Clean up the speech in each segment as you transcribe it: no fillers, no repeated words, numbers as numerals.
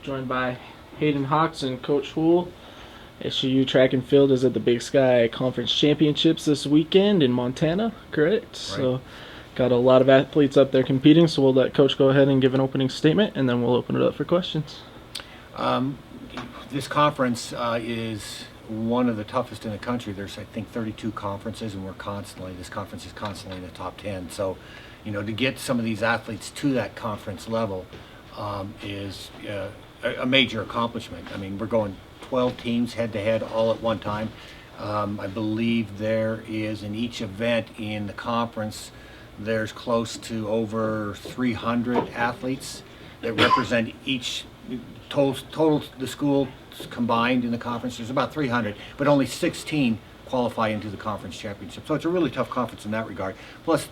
Joined by Hayden Hawks and Coach Hool. SUU Track and Field is at the Big Sky Conference Championships this weekend in Montana, correct? Right. So, got a lot of athletes up there competing, so we'll let Coach go ahead and give an opening statement, and then we'll open it up for questions. This conference is one of the toughest in the country. There's, I think, 32 conferences, and this conference is constantly in the top 10. So, to get some of these athletes to that conference level is a major accomplishment. I mean, we're going 12 teams head-to-head all at one time. I believe there is, in each event in the conference, there's close to over 300 athletes that represent each total the school combined in the conference. There's about 300, but only 16 qualify into the conference championship. So it's a really tough conference in that regard. Plus,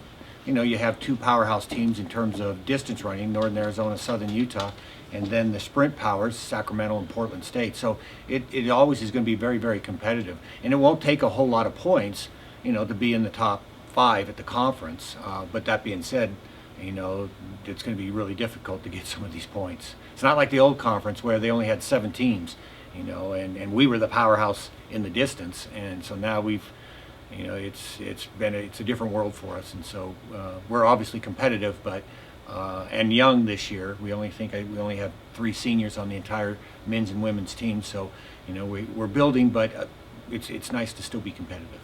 you have two powerhouse teams in terms of distance running, Northern Arizona, Southern Utah, and then the sprint powers, Sacramento and Portland State. So it always is going to be very, very competitive. And it won't take a whole lot of points, to be in the top 5 at the conference. But that being said, it's going to be really difficult to get some of these points. It's not like the old conference where they only had 7 teams, and we were the powerhouse in the distance. And so now it's a different world for us. And so we're obviously competitive, but and young this year. We only have 3 seniors on the entire men's and women's team. So we're building, but it's nice to still be competitive.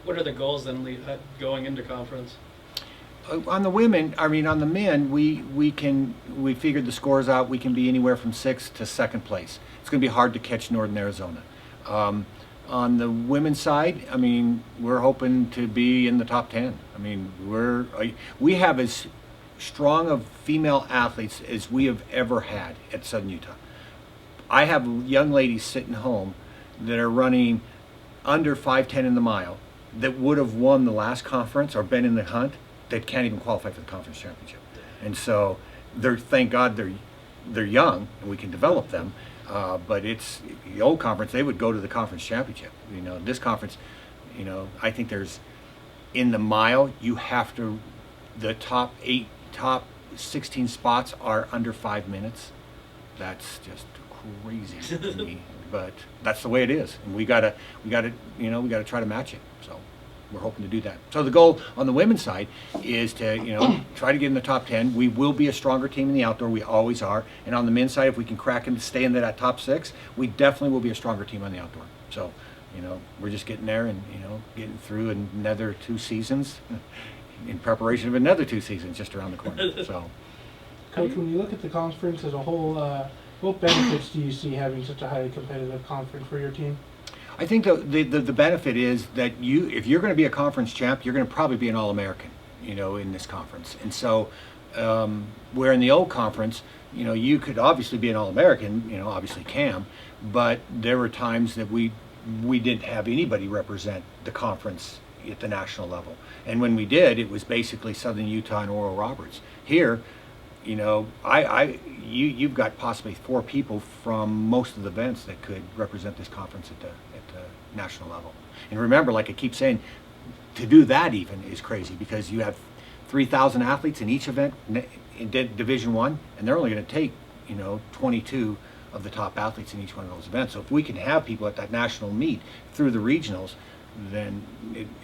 What are the goals then going into conference? On the men, we figured the scores out. We can be anywhere from 6th to 2nd place. It's going to be hard to catch Northern Arizona. On the women's side, we're hoping to be in the top 10. We have as strong of female athletes as we have ever had at Southern Utah. I have young ladies sitting home that are running under 5:10 in the mile that would have won the last conference or been in the hunt that can't even qualify for the conference championship. And so thank God they're young and we can develop them. But it's the old conference, they would go to the conference championship. This conference, I think there's, in the mile, the top 16 spots are under 5 minutes. That's just crazy to me, but that's the way it is, and we gotta try to match it. So we're hoping to do that. So the goal on the women's side is to try to get in the top 10. We will be a stronger team in the outdoor. We always are. And on the men's side, if we can crack and stay in that top 6, we definitely will be a stronger team on the outdoor. So we're just getting there and getting through another 2 seasons. In preparation of another 2 seasons just around the corner. So, Coach, when you look at the conference as a whole, what benefits do you see having such a highly competitive conference for your team? I think the benefit is that if you're going to be a conference champ, you're going to probably be an All-American, in this conference. And so, where in the old conference, you could obviously be an All-American, obviously Cam, but there were times that we didn't have anybody represent the conference at the national level. And when we did, it was basically Southern Utah and Oral Roberts. Here, you've got possibly 4 people from most of the events that could represent this conference at the national level. And remember, like I keep saying, to do that even is crazy because you have 3,000 athletes in each event in Division I, and they're only going to take 22 of the top athletes in each one of those events. So if we can have people at that national meet through the regionals, then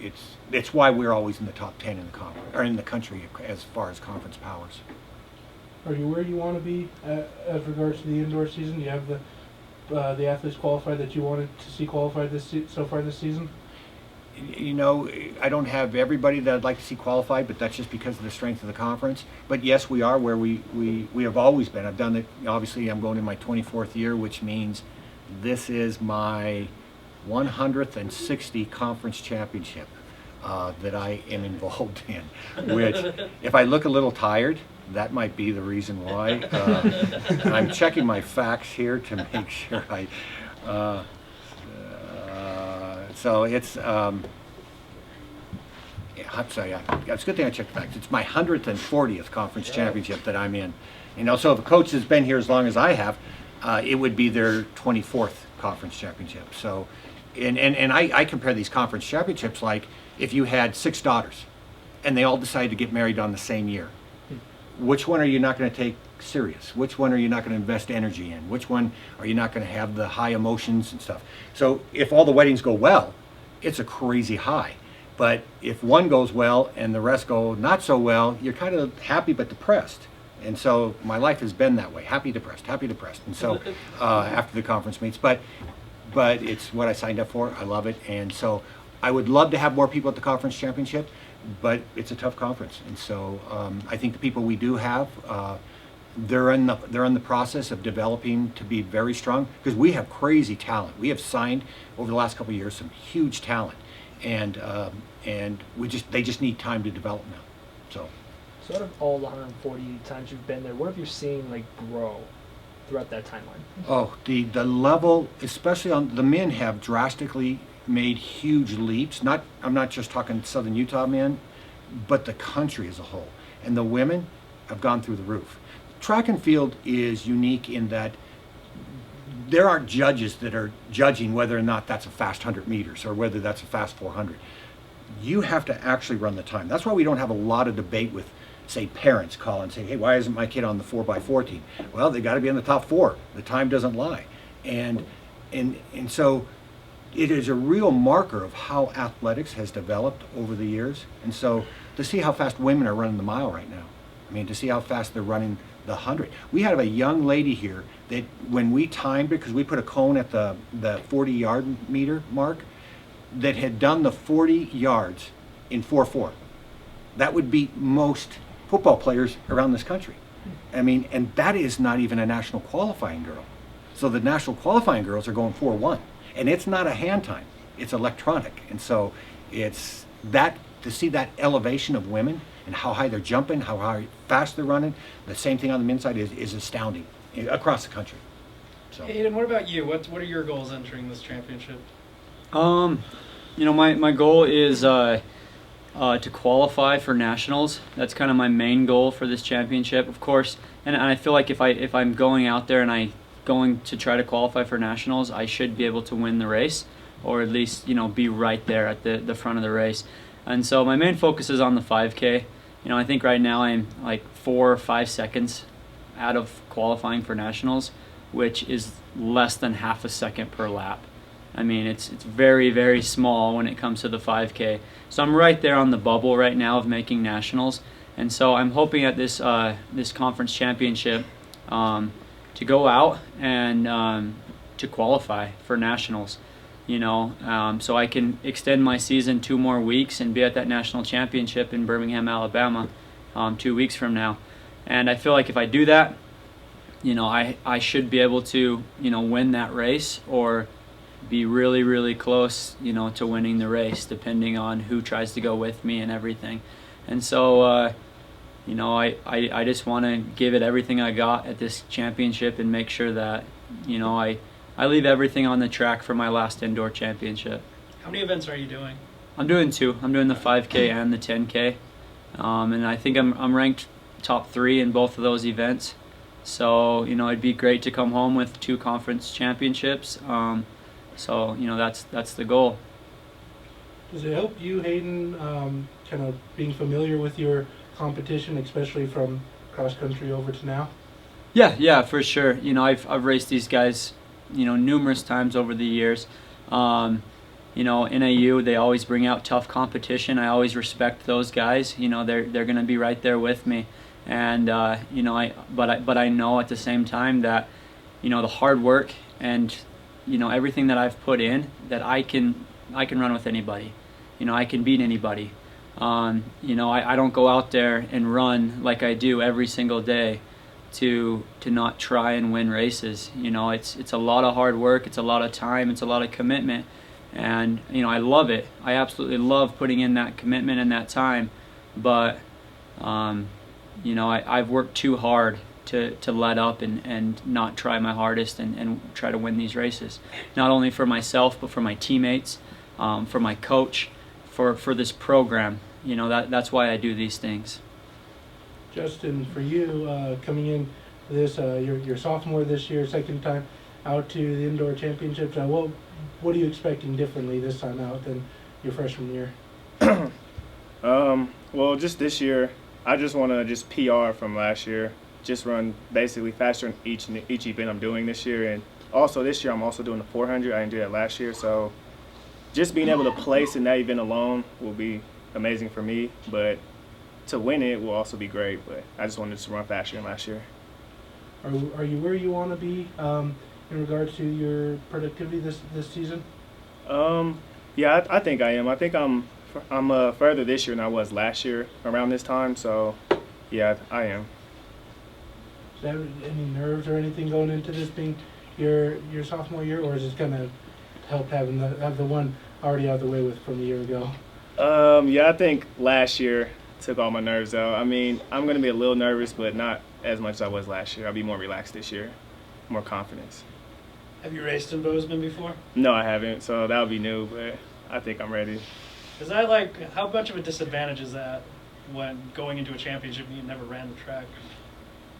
it's why we're always in the top 10 in the conference or in the country as far as conference powers. Are you where you want to be as regards to the indoor season? Do you have the athletes qualified that you wanted to see qualified so far this season? I don't have everybody that I'd like to see qualified, but that's just because of the strength of the conference. But yes, we are where we have always been. I've done it. Obviously, I'm going in my 24th year, which means this is my 160 conference championship that I am involved in, which if I look a little tired, that might be the reason why. I'm checking my facts here to make sure so it's I'm sorry, it's a good thing I checked the facts. It's my 140th conference championship that I'm in. So if a coach has been here as long as I have, it would be their 24th conference championship. So and I compare these conference championships like if you had 6 daughters and they all decided to get married on the same year. Which one are you not going to take serious? Which one are you not going to invest energy in? Which one are you not going to have the high emotions and stuff? So if all the weddings go well, it's a crazy high. But if one goes well and the rest go not so well, you're kind of happy but depressed. And so my life has been that way, happy, depressed. And so after the conference meets, but it's what I signed up for. I love it. And so I would love to have more people at the conference championship, but it's a tough conference. And so I think the people we do have, they're in the process of developing to be very strong, because we have crazy talent. We have signed over the last couple of years some huge talent, and they just need time to develop now. So out of all the 140 times you've been there, what have you seen like grow throughout that timeline? Oh, the level, especially on the men, have drastically made huge leaps. I'm not just talking Southern Utah men, but the country as a whole. And the women have gone through the roof. Track and field is unique in that there aren't judges that are judging whether or not that's a fast 100 meters or whether that's a fast 400. You have to actually run the time. That's why we don't have a lot of debate with, say, parents call and say, hey, why isn't my kid on the 4x4 team? Well, they got to be in the top 4. The time doesn't lie. And so it is a real marker of how athletics has developed over the years. And so to see how fast women are running the mile right now, I mean, to see how fast they're running the 100. We had a young lady here that when we timed it, because we put a cone at the 40-yard meter mark, that had done the 40 yards in 4.4. That would beat most football players around this country. I mean, and that is not even a national qualifying girl. So the national qualifying girls are going 4.1. And it's not a hand time, it's electronic. And so it's that, to see that elevation of women and how high they're jumping, how high fast they're running, the same thing on the men's side is astounding across the country. So. Hayden, what about you? What are your goals entering this championship? My goal is to qualify for nationals. That's kind of my main goal for this championship, of course. And I feel like if I'm going out there and I'm going to try to qualify for nationals, I should be able to win the race, or at least be right there at the front of the race. And so my main focus is on the 5K. I think right now I'm like 4 or 5 seconds out of qualifying for nationals, which is less than half a second per lap. I mean, it's very, very small when it comes to the 5K. So I'm right there on the bubble right now of making nationals. And so I'm hoping at this conference championship to go out and to qualify for nationals. So I can extend my season 2 more weeks and be at that national championship in Birmingham, Alabama, 2 weeks from now. And I feel like if I do that, I should be able to, win that race, or be really, really close, to winning the race, depending on who tries to go with me and everything. And so, I just want to give it everything I got at this championship and make sure that, I leave everything on the track for my last indoor championship. How many events are you doing? I'm doing 2. I'm doing the 5K and the 10K. And I think I'm ranked top 3 in both of those events. So, it'd be great to come home with 2 conference championships. So, that's the goal. Does it help you, Hayden, kind of being familiar with your competition, especially from cross country over to now? Yeah, for sure. I've raced these guys, numerous times over the years. NAU, they always bring out tough competition. I always respect those guys. They're going to be right there with me. And but I know at the same time that the hard work and everything that I've put in, that I can run with anybody. I can beat anybody. I don't go out there and run like I do every single day to not try and win races. It's a lot of hard work, it's a lot of time, it's a lot of commitment, and I love it. I absolutely love putting in that commitment and that time, but I've worked too hard to let up and not try my hardest and try to win these races, not only for myself but for my teammates, for my coach, for this program. That's why I do these things. Justin, for you, coming in this, you're sophomore this year, second time out to the indoor championships. What are you expecting differently this time out than your freshman year? Well, just this year, I just want to PR from last year. just run basically faster in each event I'm doing this year. And also this year I'm also doing the 400. I didn't do that last year, so just being able to place in that event alone will be amazing for me. But to win it will also be great. But I just wanted to run faster than last year. Are you where you want to be in regards to your productivity this season? Yeah, I think I am. I think I'm further this year than I was last year around this time. So, yeah, I am. Is there any nerves or anything going into this being your sophomore year, or is it going to help have the one already out of the way with from a year ago? Yeah, I think last year took all my nerves out. I mean, I'm going to be a little nervous, but not as much as I was last year. I'll be more relaxed this year, more confidence. Have you raced in Bozeman before? No, I haven't, so that would be new, but I think I'm ready. Is that like, how much of a disadvantage is that when going into a championship and you never ran the track?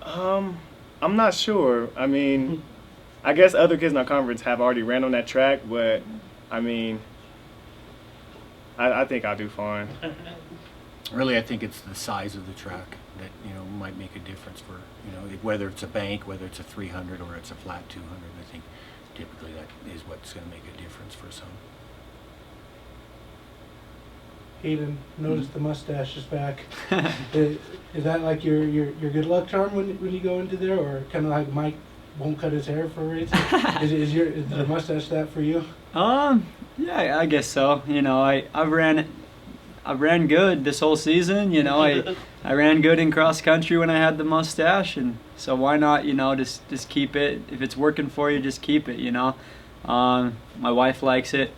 I'm not sure. I mean, I guess other kids in our conference have already ran on that track, but I mean, I think I'll do fine. Really, I think it's the size of the track that, might make a difference for, whether it's a bank, whether it's a 300 or it's a flat 200. I think typically that is what's going to make a difference for some. Hayden, notice the mustache is back. Is that like your good luck charm when you go into there, or kind of like Mike won't cut his hair for a race? is the mustache that for you? Yeah, I guess so. I ran good this whole season. I ran good in cross country when I had the mustache, and so why not? Just keep it. If it's working for you, just keep it. My wife likes it.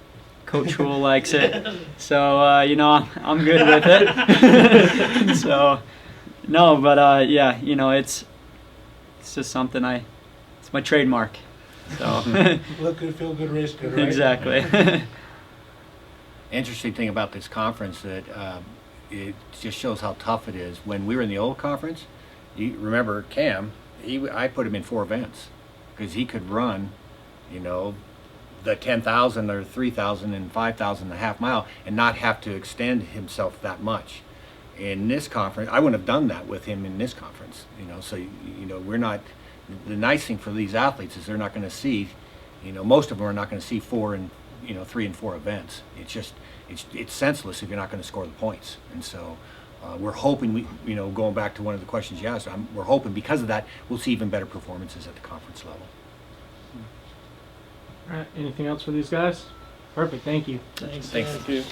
Coach Hool likes it, so I'm good with it. So, no, but yeah, it's just something it's my trademark. So look good, feel good, race good, right? Exactly. Interesting thing about this conference that it just shows how tough it is. When we were in the old conference, you remember Cam? I put him in 4 events because he could run, the 10,000 or 3,000 and 5,000 and a half mile and not have to extend himself that much. In this conference, I wouldn't have done that with him in this conference. So we're not. The nice thing for these athletes is they're not going to see, most of them are not going to see 3 and 4 events. It's just it's senseless if you're not going to score the points. And so we're hoping going back to one of the questions you asked, we're hoping because of that we'll see even better performances at the conference level. All right, anything else for these guys? Perfect, thank you. Thanks. Thank you.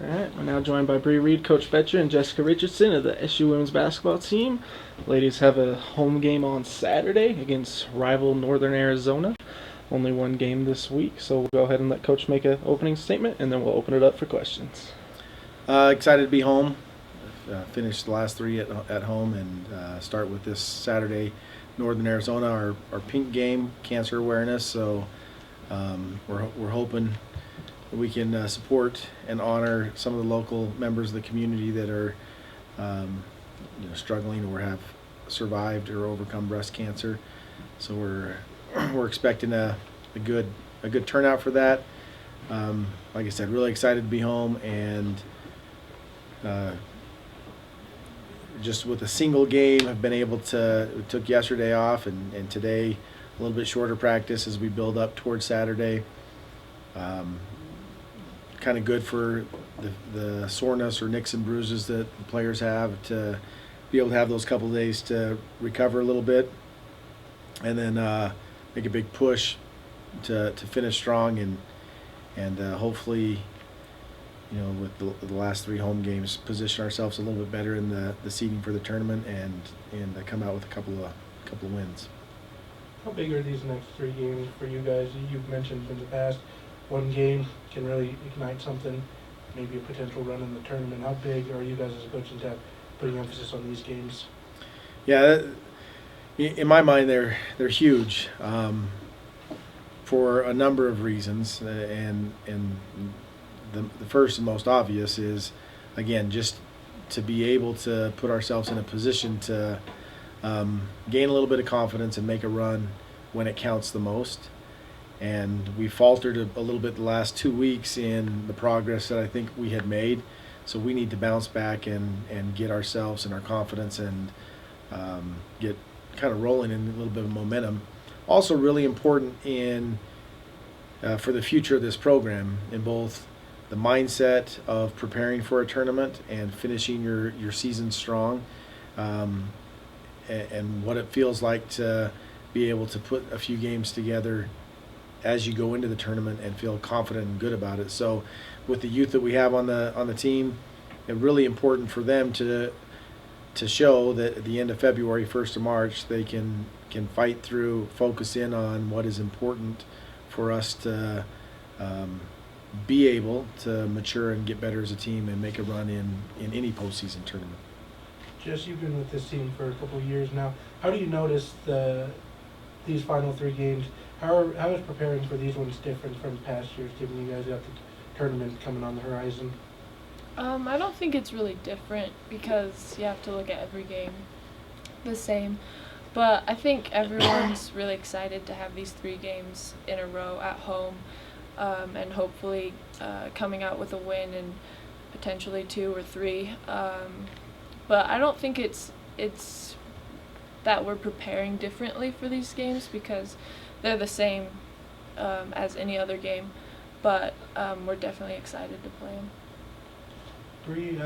All right, we're now joined by Bree Reed, Coach Betcher, and Jessica Richardson of the SU women's basketball team. Ladies have a home game on Saturday against rival Northern Arizona. Only one game this week, so we'll go ahead and let Coach make an opening statement, and then we'll open it up for questions. Excited to be home. Finished the last 3 at home, and start with this Saturday, Northern Arizona, our pink game, cancer awareness. So we're hoping we can support and honor some of the local members of the community that are struggling or have survived or overcome breast cancer. So we're expecting a good turnout for that. Like I said, really excited to be home, and just with a single game I've been able to, we took yesterday off and today a little bit shorter practice as we build up towards Saturday. Kind of good for the soreness or nicks and bruises that the players have, to be able to have those couple of days to recover a little bit, and then make a big push to finish strong and hopefully, with the last 3 home games, position ourselves a little bit better in the seeding for the tournament and come out with a couple of wins. How big are these next 3 games for you guys? You've mentioned in the past, one game can really ignite something, maybe a potential run in the tournament. How big are you guys as a coaching staff putting emphasis on these games? Yeah, in my mind, they're huge for a number of reasons, and the first and most obvious is, again, just to be able to put ourselves in a position to gain a little bit of confidence and make a run when it counts the most. And we faltered a little bit the last 2 weeks in the progress that I think we had made. So we need to bounce back and get ourselves and our confidence and get kind of rolling in a little bit of momentum. Also really important for the future of this program in both the mindset of preparing for a tournament and finishing your season strong, and what it feels like to be able to put a few games together as you go into the tournament and feel confident and good about it. So with the youth that we have on the team, it's really important for them to show that at the end of February, 1st of March, they can fight through, focus in on what is important for us to be able to mature and get better as a team and make a run in any postseason tournament. Jess, you've been with this team for a couple of years now. How do you notice these final 3 games? How is preparing for these ones different from past years, given you guys got the tournament coming on the horizon? I don't think it's really different because you have to look at every game the same. But I think everyone's really excited to have these 3 games in a row at home, and hopefully coming out with a win and potentially 2 or 3. But I don't think it's that we're preparing differently for these games because they're the same as any other game. But we're definitely excited to play them. Bree,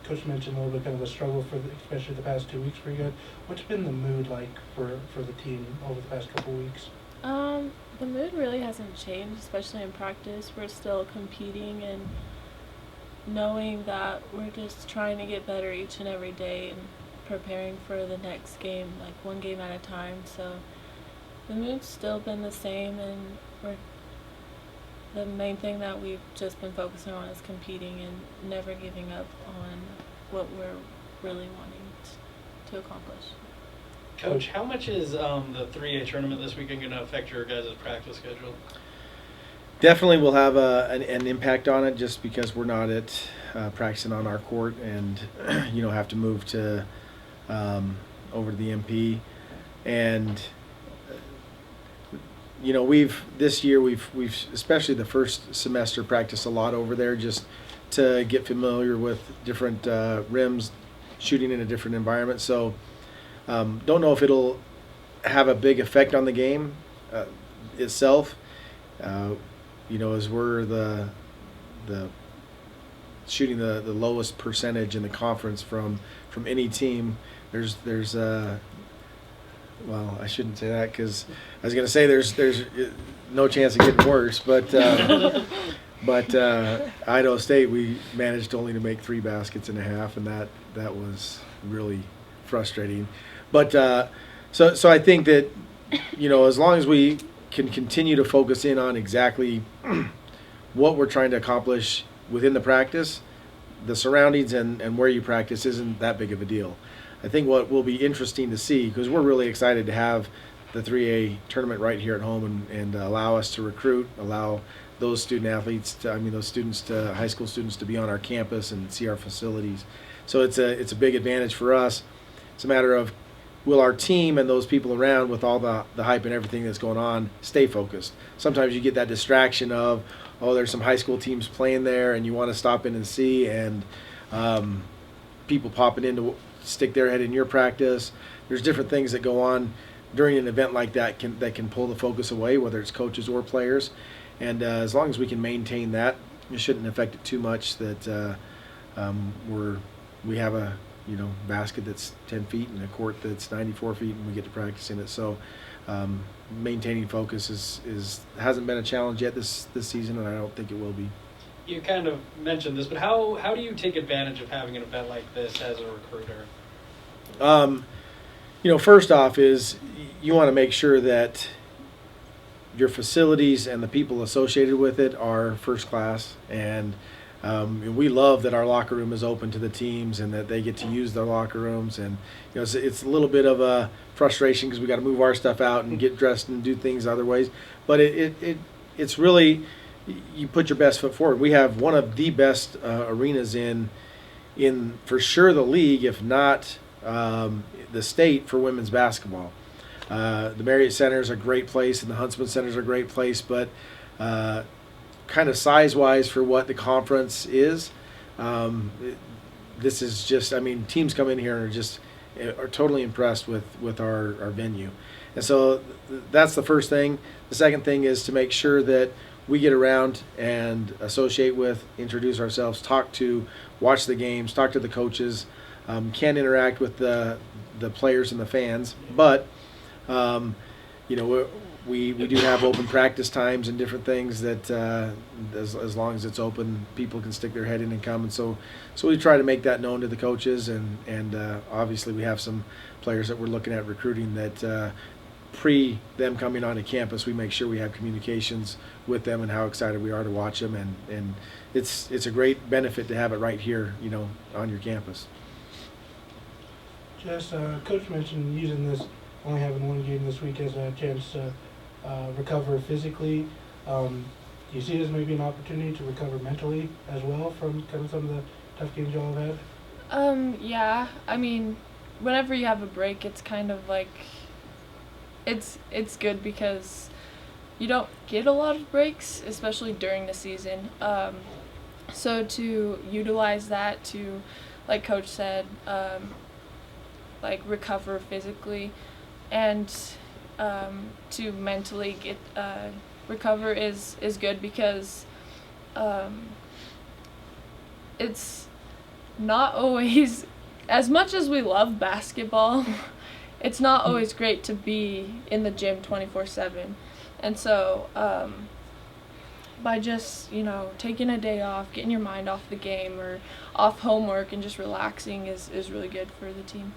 Coach mentioned a little bit kind of a struggle especially the past 2 weeks for you guys. What's been the mood like for the team over the past couple of weeks? The mood really hasn't changed, especially in practice. We're still competing and knowing that we're just trying to get better each and every day and preparing for the next game, like one game at a time. So the mood's still been the same, and the main thing that we've just been focusing on is competing and never giving up on what we're really wanting to accomplish. Coach, how much is the 3A tournament this weekend going to affect your guys' practice schedule? Definitely will have an impact on it just because we're not practicing on our court and have to move to over to the MP. And this year we've especially the first semester practiced a lot over there just to get familiar with different rims, shooting in a different environment. So don't know if it'll have a big effect on the game itself. As we're the shooting the lowest percentage in the conference from any team. There's well, I shouldn't say that because I was going to say there's no chance of getting worse, but Idaho State, we managed only to make 3 baskets and a half, and that was really frustrating. But so I think that as long as we can continue to focus in on exactly what we're trying to accomplish within the practice, the surroundings and where you practice isn't that big of a deal. I think what will be interesting to see, because we're really excited to have the 3A tournament right here at home and allow us to recruit, allow those student athletes those students high school students to be on our campus and see our facilities. So it's a big advantage for us. It's a matter of, will our team and those people around with all the hype and everything that's going on stay focused? Sometimes you get that distraction of, there's some high school teams playing there and you want to stop in and see, and people popping in to stick their head in your practice. There's different things that go on during an event like that can pull the focus away, whether it's coaches or players. And as long as we can maintain that, it shouldn't affect it too much that we have a basket that's 10 feet and a court that's 94 feet and we get to practice in it. So maintaining focus hasn't been a challenge yet this season, and I don't think it will be. You kind of mentioned this, but how do you take advantage of having an event like this as a recruiter? First off is you want to make sure that your facilities and the people associated with it are first class, and we love that our locker room is open to the teams and that they get to use their locker rooms. And it's a little bit of a frustration because we got to move our stuff out and get dressed and do things other ways. But it's really, you put your best foot forward. We have one of the best arenas in for sure the league, if not the state, for women's basketball. The Marriott Center is a great place, and the Huntsman Center is a great place, but kind of size-wise for what the conference is, this is just, teams come in here and are totally impressed with our venue. And so that's the first thing. The second thing is to make sure that we get around and associate with, introduce ourselves, watch the games, talk to the coaches, can interact with the players and the fans, but we do have open practice times and different things that as long as it's open, people can stick their head in and come. And so we try to make that known to the coaches, and obviously we have some players that we're looking at recruiting that pre them coming onto campus, we make sure we have communications with them and how excited we are to watch them, and it's a great benefit to have it right here, on your campus. Jess, Coach mentioned using this, only having one game this week, as a chance to recover physically. Do you see it as maybe an opportunity to recover mentally as well from kind of some of the tough games y'all have had? Yeah. Whenever you have a break, it's kind of like it's good because you don't get a lot of breaks, especially during the season. So to utilize that to, like Coach said, recover physically and to mentally get recover is good because it's not always, as much as we love basketball, it's not always great to be in the gym 24/7. And so by just, taking a day off, getting your mind off the game or off homework and just relaxing is really good for the team.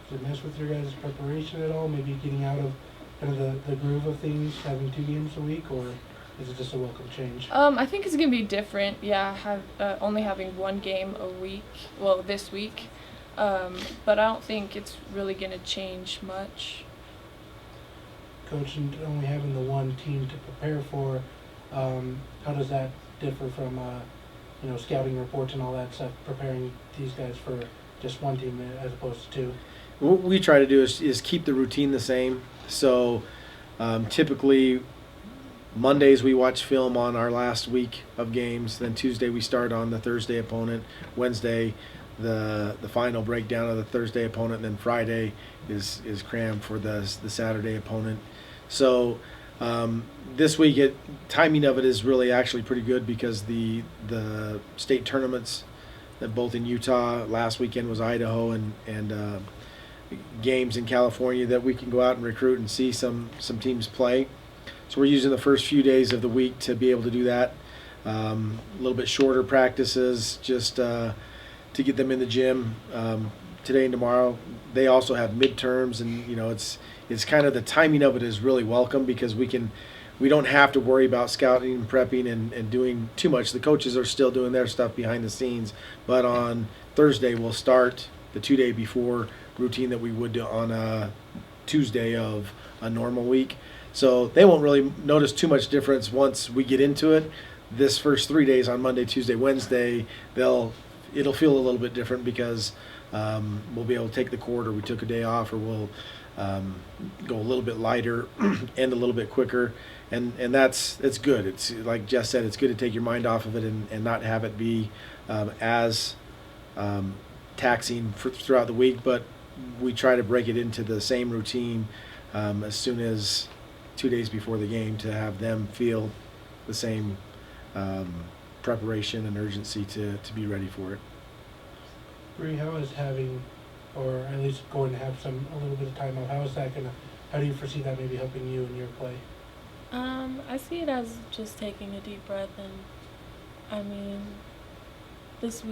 Does it mess with your guys' preparation at all? Maybe getting out of kind of the groove of things, having 2 games a week, or is it just a welcome change? I think it's going to be different, only having 1 game a week, this week. But I don't think it's really going to change much. Coach, and only having the one team to prepare for, how does that differ from, scouting reports and all that stuff, preparing these guys for just one team as opposed to 2? What we try to do is keep the routine the same. So typically Mondays we watch film on our last week of games. Then Tuesday we start on the Thursday opponent. Wednesday the final breakdown of the Thursday opponent. And then Friday is crammed for the Saturday opponent. So this week timing of it is really actually pretty good because the state tournaments that both in Utah, last weekend was Idaho, and games in California that we can go out and recruit and see some teams play. So we're using the first few days of the week to be able to do that. A little bit shorter practices just to get them in the gym today and tomorrow. They also have midterms, and it's kind of the timing of it is really welcome because we don't have to worry about scouting and prepping and doing too much. The coaches are still doing their stuff behind the scenes, but on Thursday we'll start the 2-day before routine that we would do on a Tuesday of a normal week. So they won't really notice too much difference once we get into it. This first 3 days on Monday, Tuesday, Wednesday, it'll feel a little bit different because we'll be able to take the court, or we took a day off, or we'll go a little bit lighter, end a little bit quicker, and it's good. It's like Jess said, it's good to take your mind off of it and not have it be as taxing throughout the week, but we try to break it into the same routine as soon as 2 days before the game to have them feel the same preparation and urgency to be ready for it. Bree, how is having, or at least going to have a little bit of time off, how is that going to how do you foresee that maybe helping you in your play? I see it as just taking a deep breath, and I mean, this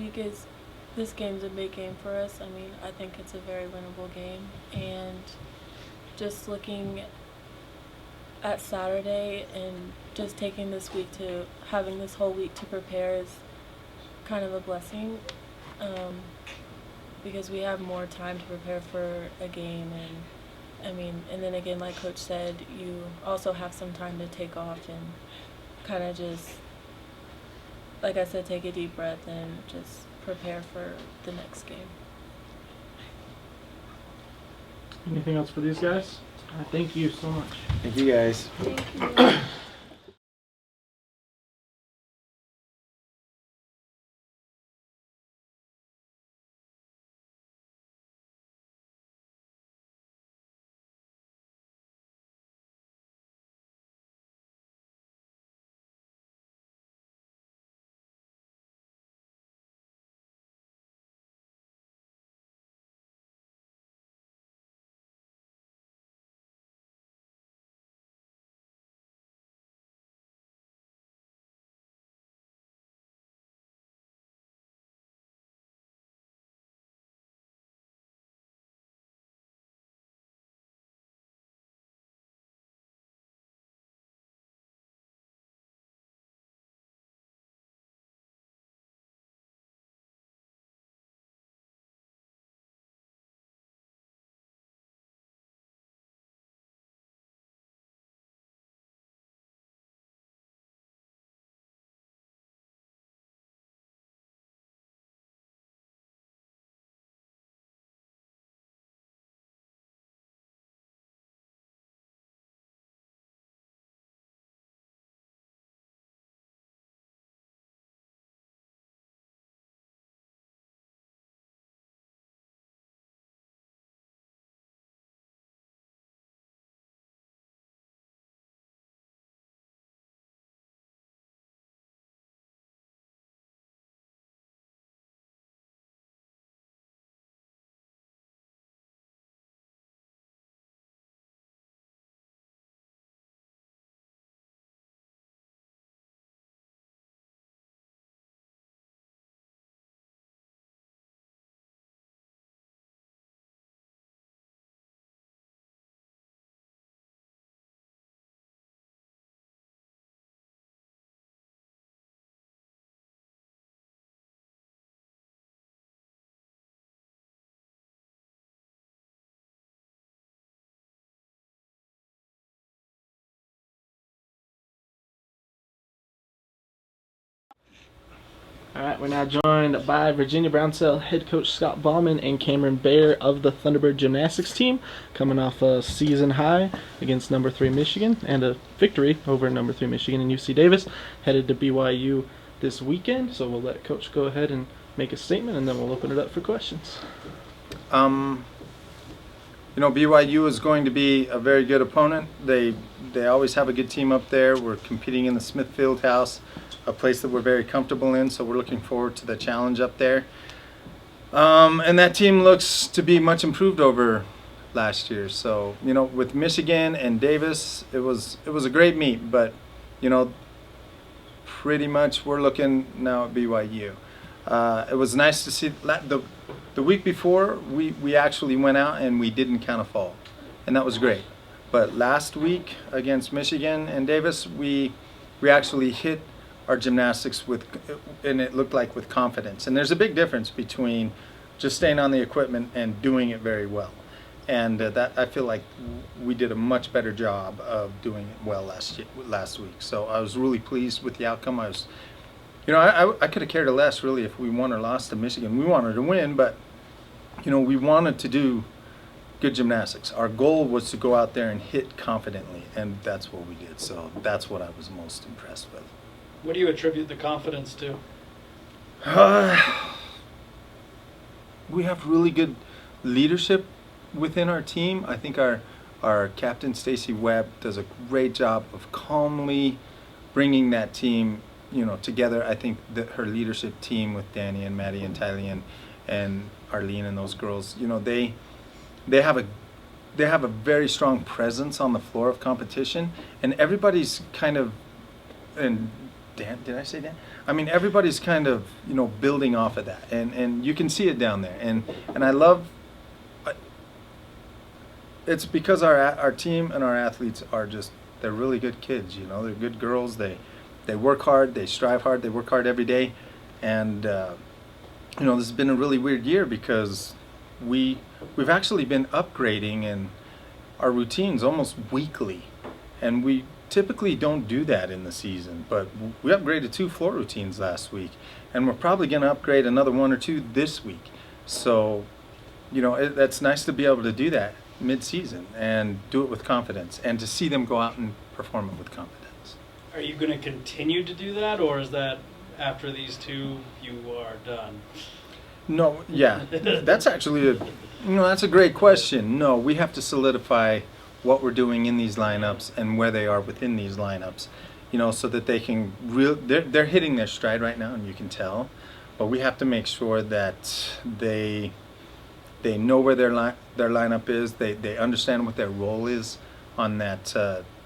game's a big game for us. I mean, I think it's a very winnable game, and just looking at Saturday and just taking having this whole week to prepare is kind of a blessing, because we have more time to prepare for a game. And I mean, and then again, like Coach said, you also have some time to take off and kind of just, like I said, take a deep breath and just prepare for the next game. Anything else for these guys? Thank you so much. Thank you, guys. Thank you. All right, we're now joined by Virginia Brownsell head coach Scott Bauman and Cameron Bayer of the Thunderbird Gymnastics team, coming off a season high against number 3 Michigan and a victory over number 3 Michigan and UC Davis, headed to BYU this weekend. So we'll let Coach go ahead and make a statement, and then we'll open it up for questions. BYU is going to be a very good opponent. They always have a good team up there. We're competing in the Smith Fieldhouse, a place that we're very comfortable in, so we're looking forward to the challenge up there. And that team looks to be much improved over last year. So, with Michigan and Davis, it was a great meet, but, pretty much we're looking now at BYU. It was nice to see the week before we actually went out and we didn't kind of fall, and that was great. But last week against Michigan and Davis, we actually hit our gymnastics and it looked like with confidence. And there's a big difference between just staying on the equipment and doing it very well. And that I feel like we did a much better job of doing it well last week. So I was really pleased with the outcome. I could have cared less really if we won or lost to Michigan. We wanted to win, but we wanted to do good gymnastics. Our goal was to go out there and hit confidently, and that's what we did. So that's what I was most impressed with. What do you attribute the confidence to? We have really good leadership within our team. I think our captain, Stacy Webb, does a great job of calmly bringing that team together. I think that her leadership team with Danny and Maddie and Tylee and Arlene and those girls, they have a they have a very strong presence on the floor of competition, and everybody's kind of, and Dan, did I say Dan? I mean, everybody's kind of, you know, building off of that, and you can see it down there, and I love. It's because our team and our athletes are just, they're really good kids, you know, they're good girls, they work hard, they strive hard, they work hard every day, and you know, this has been a really weird year because we've actually been upgrading in our routines almost weekly, and we typically don't do that in the season, but we upgraded 2 floor routines last week, and we're probably going to upgrade another 1 or 2 this week. So, you know, that's nice to be able to do that mid-season and do it with confidence, and to see them go out and perform it with confidence. Are you going to continue to do that, or is that after these 2 you are done? No, yeah, that's actually that's a great question. No, we have to solidify what we're doing in these lineups and where they are within these lineups, you know, so that they can they're hitting their stride right now, and you can tell, but we have to make sure that they know where their lineup is. They understand what their role is on that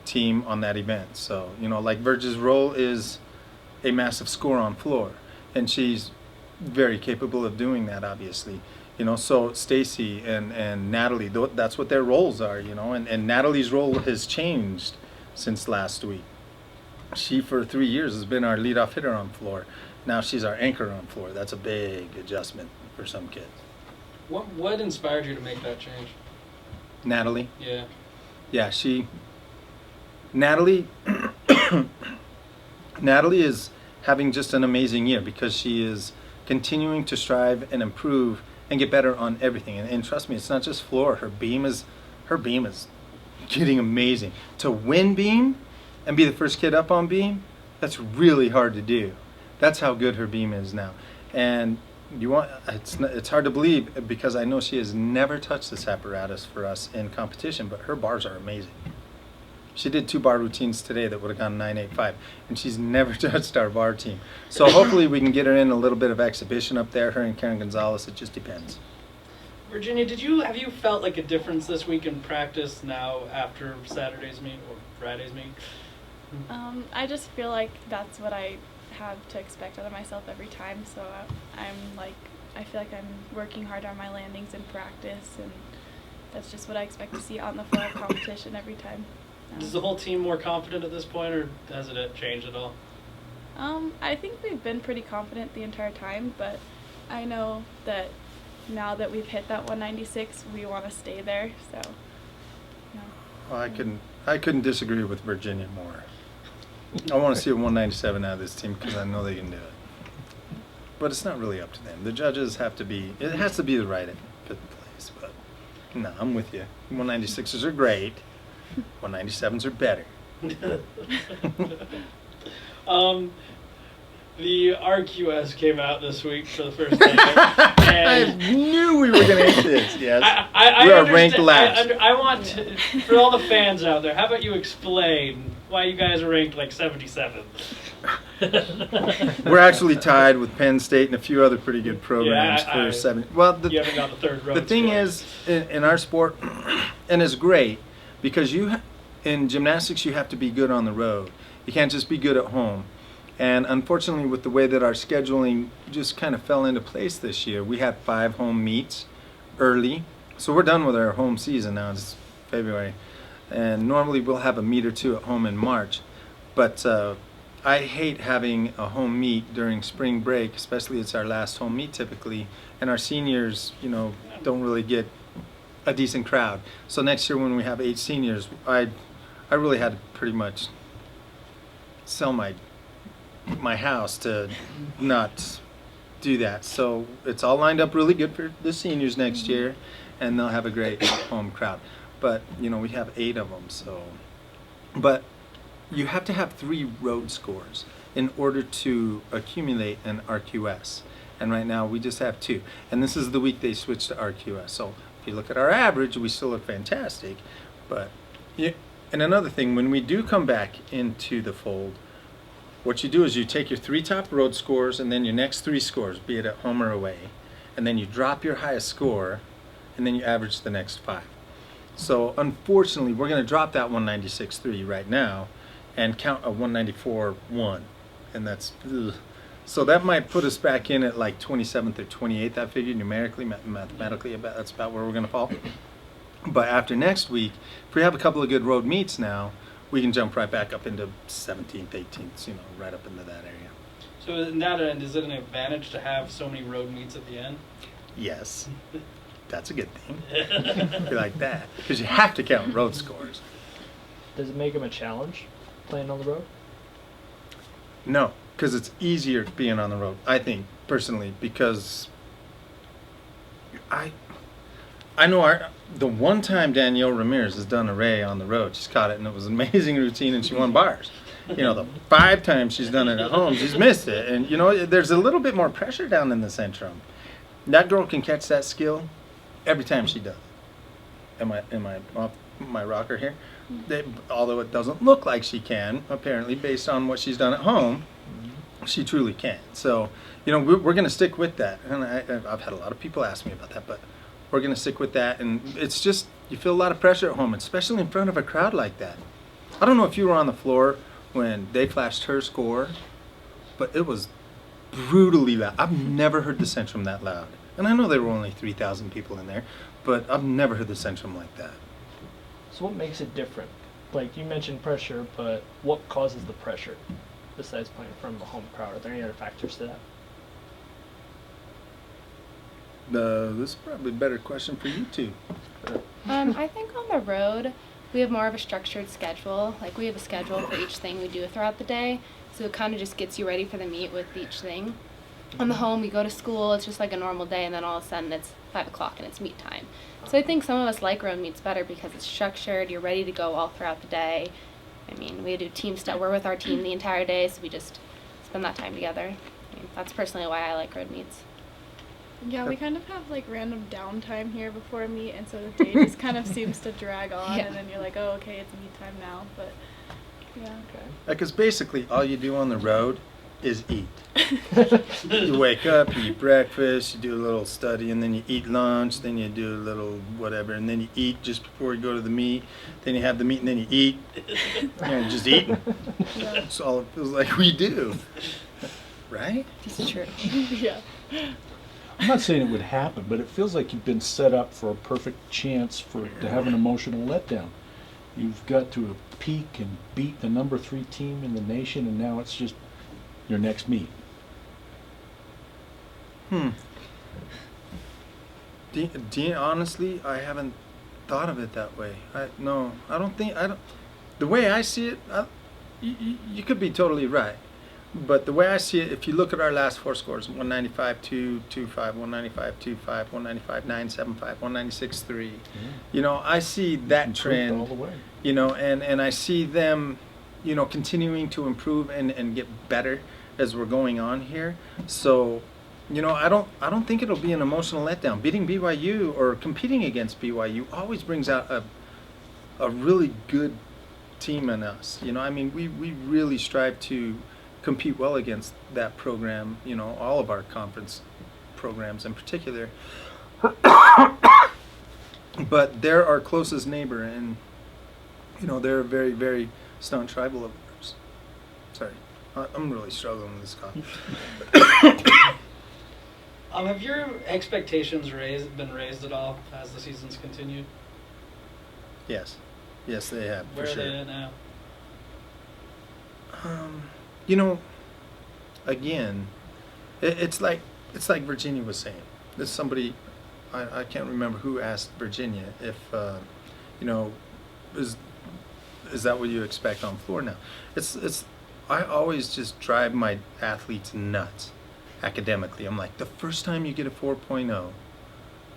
team, on that event. So, you know, like Virg's role is a massive scorer on floor, and she's very capable of doing that, obviously. You know, so Stacy and Natalie, that's what their roles are, you know, and Natalie's role has changed since last week. She, for 3 years, has been our leadoff hitter on floor. Now she's our anchor on floor. That's a big adjustment for some kids. What inspired you to make that change? Natalie? Yeah. Yeah, Natalie is having just an amazing year because she is continuing to strive and improve and get better on everything. And trust me, it's not just floor. Her beam is getting amazing. To win beam and be the first kid up on beam, that's really hard to do. That's how good her beam is now. And it's hard to believe because I know she has never touched this apparatus for us in competition, but her bars are amazing. She did 2 bar routines today that would have gone 9.85, and she's never touched our bar team. So hopefully we can get her in a little bit of exhibition up there, her and Karen Gonzalez. It just depends. Virginia, have you felt like a difference this week in practice now after Saturday's meet or Friday's meet? I just feel like that's what I have to expect out of myself every time. So I feel like I'm working hard on my landings in practice, and that's just what I expect to see out in the floor of competition every time. Is the whole team more confident at this point, or has it changed at all? I think we've been pretty confident the entire time, but I know that now that we've hit that 196, we want to stay there. So, no. Well, I couldn't disagree with Virginia more. I want to see a 197 out of this team because I know they can do it. But it's not really up to them. The judges it has to be the right fifth place. But no, I'm with you. 196s are great. 197s are better. The RQS came out this week for the first time. I knew we were going to hit this. Yes, we are ranked last. I want to, for all the fans out there, how about you explain why you guys are ranked like 77th? We're actually tied with Penn State and a few other pretty good programs for 70. Well, you haven't got the third row. The thing is, in our sport, and it's great, because in gymnastics you have to be good on the road. You can't just be good at home. And unfortunately, with the way that our scheduling just kind of fell into place this year, we had 5 home meets early. So we're done with our home season now. It's February. And normally we'll have a meet or 2 at home in March. But I hate having a home meet during spring break, especially it's our last home meet typically. And our seniors, don't really get a decent crowd. So next year when we have 8 seniors, I really had to pretty much sell my house to not do that. So it's all lined up really good for the seniors next year, and they'll have a great home crowd. But we have 8 of them. So, but you have to have 3 road scores in order to accumulate an RQS. And right now we just have 2. And this is the week they switched to RQS. So if you look at our average, we still look fantastic. But and another thing, when we do come back into the fold, what you do is you take your 3 top road scores and then your next 3 scores, be it at home or away, and then you drop your highest score, and then you average the next 5. So unfortunately, we're going to drop that 196.3 right now and count a 194.1. And that's, ugh. So that might put us back in at like 27th or 28th, I figured, numerically, mathematically, that's about where we're going to fall. But after next week, if we have a couple of good road meets now, we can jump right back up into 17th, 18th, right up into that area. So in that end, is it an advantage to have so many road meets at the end? Yes, that's a good thing. You like that, because you have to count road scores. Does it make them a challenge playing on the road? No, because it's easier being on the road, I think, personally, because I know the one time Danielle Ramirez has done a ray on the road, she's caught it, and it was an amazing routine, and she won bars. The 5 times she's done it at home, she's missed it. And, there's a little bit more pressure down in the Centrum. That girl can catch that skill every time she does it. Am I off my rocker here? Although it doesn't look like she can, apparently, based on what she's done at home, she truly can. So, we're going to stick with that. And I've had a lot of people ask me about that, but we're going to stick with that. And it's just, you feel a lot of pressure at home, especially in front of a crowd like that. I don't know if you were on the floor when they flashed her score, but it was brutally loud. I've never heard the Centrum that loud. And I know there were only 3,000 people in there, but I've never heard the Centrum like that. So what makes it different? Like you mentioned pressure, but what causes the pressure besides playing from the home crowd? Are there any other factors to that? This is probably a better question for you two. I think on the road, we have more of a structured schedule. Like we have a schedule for each thing we do throughout the day. So it kind of just gets you ready for the meet with each thing. On the home, we go to school, it's just like a normal day, and then all of a sudden it's 5 o'clock and it's meet time. So I think some of us like road meets better because it's structured, you're ready to go all throughout the day. I mean, we do team stuff, we're with our team the entire day, so we just spend that time together. I mean, that's personally why I like road meets. Yeah, we kind of have like random downtime here before a meet, and so the day just kind of seems to drag on, and then you're like, oh, okay, it's meet time now, but yeah. Okay. Because basically all you do on the road is eat. You wake up, you eat breakfast, you do a little study, and then you eat lunch, then you do a little whatever, and then you eat just before you go to the meet, then you have the meet, and then you eat. Just eating. Yeah. That's all it feels like we do. Right? This is true. Yeah. I'm not saying it would happen, but it feels like you've been set up for a perfect chance to have an emotional letdown. You've got to peak and beat the number 3 team in the nation, and now it's just your next meet. Honestly, I haven't thought of it that way. The way I see it, you could be totally right. But the way I see it, if you look at our last 4 scores, 195.2, 2.5, 195.25, 195.975, 196.3, I see that trend, all the way. And I see them, continuing to improve and get better as we're going on here. So, I don't think it'll be an emotional letdown. Beating BYU or competing against BYU always brings out a really good team in us. We really strive to compete well against that program, all of our conference programs in particular. But they're our closest neighbor, and they're a very, very staunch rival of ours. Sorry, I'm really struggling with this cough. Have your expectations been raised at all as the season's continued? Yes, they have. Where for are sure. they at now? Again, it's like Virginia was saying. There's somebody, I can't remember who asked Virginia if, is that what you expect on floor now? I always just drive my athletes nuts academically. I'm like, the first time you get a 4.0,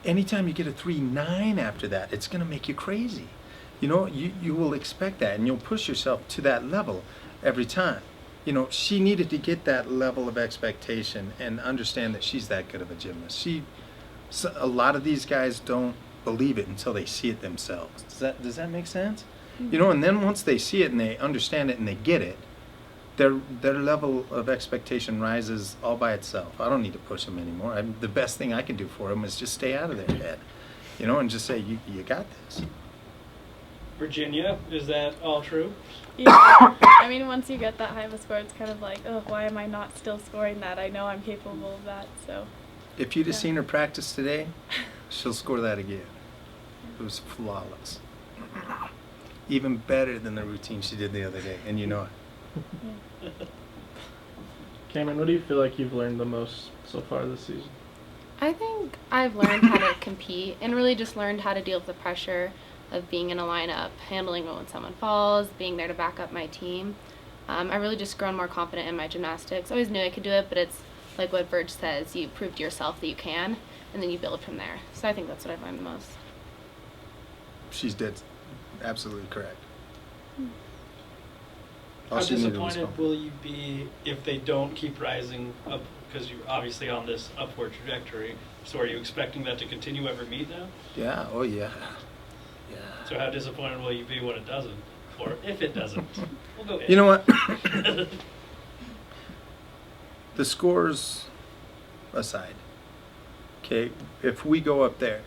anytime you get a 3.9 after that, it's going to make you crazy. You will expect that, and you'll push yourself to that level every time. She needed to get that level of expectation and understand that she's that good of a gymnast. A lot of these guys don't believe it until they see it themselves. Does that make sense? Mm-hmm. And then once they see it and they understand it and they get it, their level of expectation rises all by itself. I don't need to push them anymore. The best thing I can do for them is just stay out of their head, and just say, you got this. Virginia, is that all true? Yeah. I mean, once you get that high of a score, it's kind of like, oh, why am I not still scoring that? I know I'm capable of that, so. If you'd have Yeah. seen her practice today, she'll score that again. It was flawless. Even better than the routine she did the other day, and you know it. Cameron, what do you feel like you've learned the most so far this season? I think I've learned how to compete and really just learned how to deal with the pressure of being in a lineup, handling when someone falls, being there to back up my team. I really just grown more confident in my gymnastics. I always knew I could do it, but it's like what Verge says, you prove to yourself that you can, and then you build from there. So I think that's what I've learned the most. She's dead, absolutely correct. All How she needed was disappointed confidence. will you be if they don't keep rising up? Because you're obviously on this upward trajectory. So are you expecting that to continue every meet now? Yeah, oh yeah. Yeah. So how disappointed will you be when it doesn't? Or if it doesn't? We'll go You know what? The scores aside, okay, if we go up there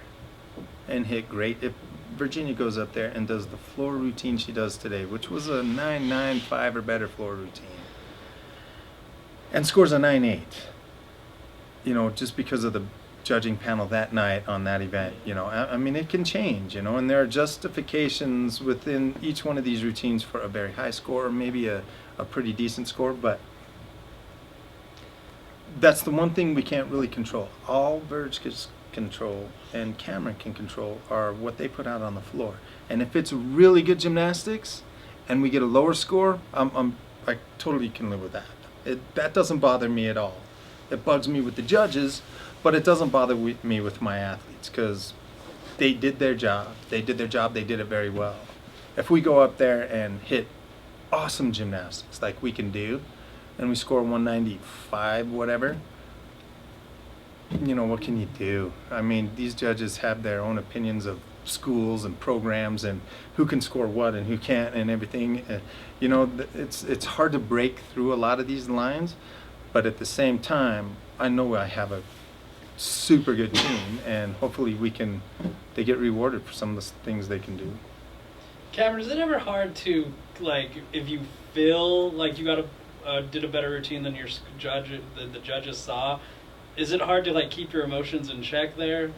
and hit great, if Virginia goes up there and does the floor routine she does today, which was a 9.95 or better floor routine, and scores a 9.8, you know, just because of the judging panel that night on that event, you know, I mean, it can change, you know, and there are justifications within each one of these routines for a very high score or maybe a pretty decent score, but that's the one thing we can't really control. All Verge can control and Cameron can control are what they put out on the floor. And if it's really good gymnastics and we get a lower score, I totally can live with that. That doesn't bother me at all. It bugs me with the judges, but it doesn't bother me with my athletes because they did their job. They did their job. They did it very well. If we go up there and hit awesome gymnastics like we can do, and we score 195, whatever, you know, what can you do? I mean, these judges have their own opinions of schools and programs and who can score what and who can't and everything. You know, it's hard to break through a lot of these lines, but at the same time, I know I have a super good team, and hopefully they get rewarded for some of the things they can do. Cameron, is it ever hard to, like, if you feel like you did a better routine than your the judges saw, is it hard to like keep your emotions in check there?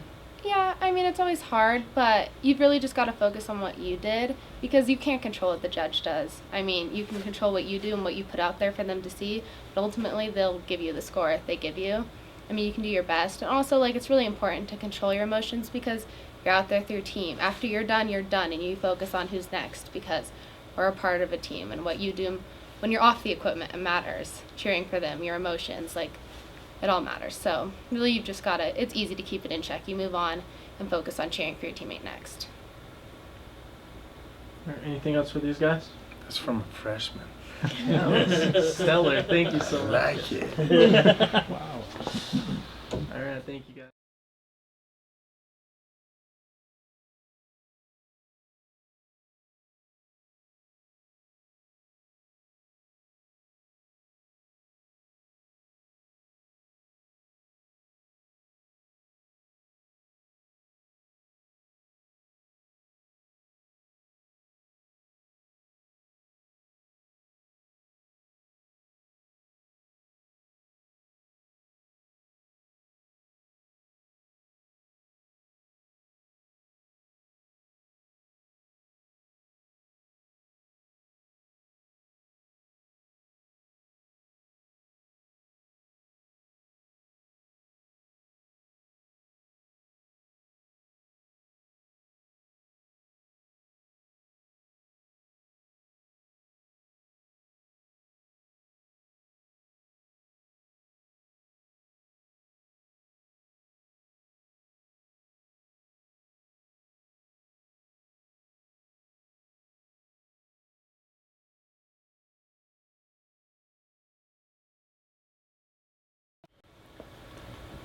Yeah, I mean, it's always hard, but you've really just got to focus on what you did because you can't control what the judge does. I mean, you can control what you do and what you put out there for them to see, but ultimately they'll give you the score if they give you. I mean, you can do your best. And also, like, it's really important to control your emotions because you're out there with your team. After you're done, and you focus on who's next because we're a part of a team, and what you do when you're off the equipment, it matters. Cheering for them, your emotions, like, it all matters. So really you've just got to, it's easy to keep it in check. You move on and focus on cheering for your teammate next. Anything else for these guys? That's from a freshman. Yeah, that's stellar. Thank you so much. I like it. Wow. All right, thank you guys.